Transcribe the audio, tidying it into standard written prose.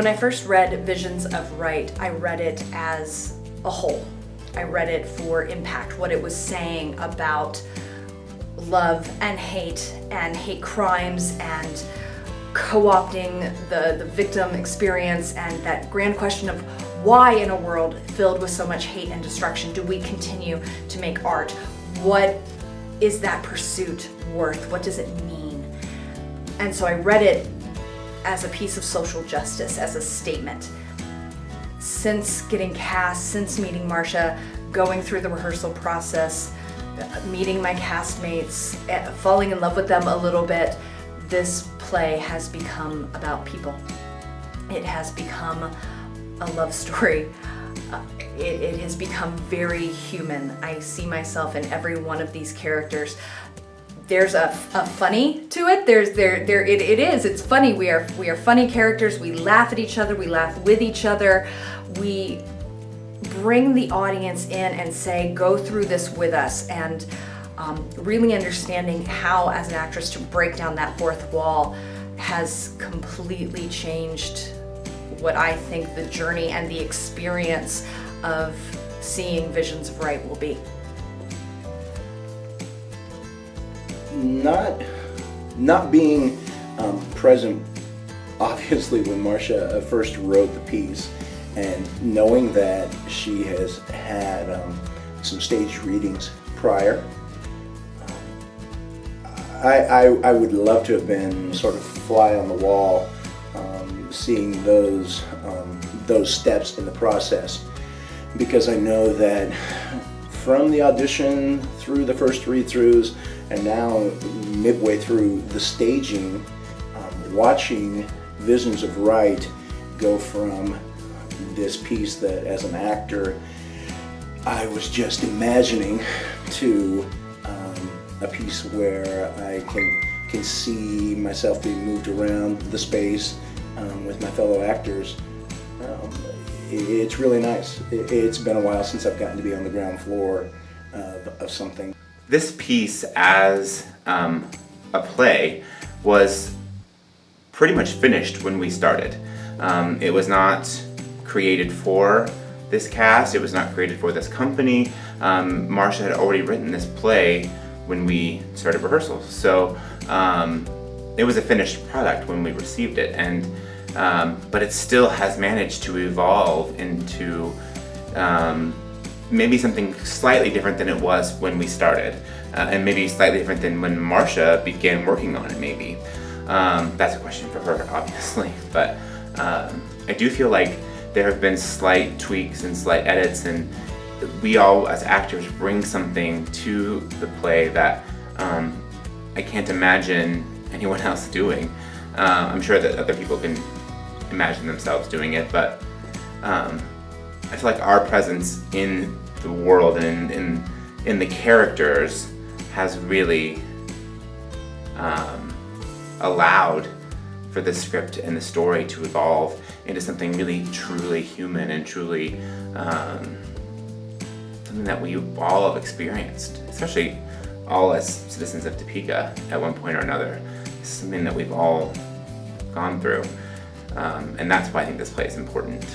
When I first read Visions of Right, I read it as a whole. I read it for impact, what it was saying about love and hate crimes and co-opting the victim experience, and that grand question of why in a world filled with so much hate and destruction do we continue to make art? What is that pursuit worth? What does it mean? And so I read it as a piece of social justice, as a statement. Since getting cast, since meeting Marcia, going through the rehearsal process, meeting my castmates, falling in love with them a little bit, this play has become about people. It has become a love story. It has become very human. I see myself in every one of these characters. There's a funny to it. It's funny. We are funny characters. We laugh at each other. We laugh with each other. We bring the audience in and say, go through this with us, and really understanding how, as an actress, to break down that fourth wall has completely changed what I think the journey and the experience of seeing Visions of Right will be. Not being present, obviously, when Marcia first wrote the piece, and knowing that she has had some stage readings prior, I would love to have been sort of fly on the wall, seeing those steps in the process, because I know that from the audition through the first read-throughs and now midway through the staging, watching Visions of Right go from this piece that as an actor I was just imagining to a piece where I can see myself being moved around the space with my fellow actors. It's really nice. It's been a while since I've gotten to be on the ground floor of something. This piece as a play was pretty much finished when we started. It was not created for this cast, it was not created for this company. Marcia had already written this play when we started rehearsals, so it was a finished product when we received it, and but it still has managed to evolve into maybe something slightly different than it was when we started, and maybe slightly different than when Marcia began working on it, maybe. That's a question for her, obviously, but I do feel like there have been slight tweaks and slight edits, and we all as actors bring something to the play that I can't imagine anyone else doing. I'm sure that other people can imagine themselves doing it, but I feel like our presence in the world and in the characters has really allowed for the script and the story to evolve into something really truly human and truly something that we all have experienced, especially all as citizens of Topeka at one point or another. It's something that we've all gone through, and that's why I think this play is important.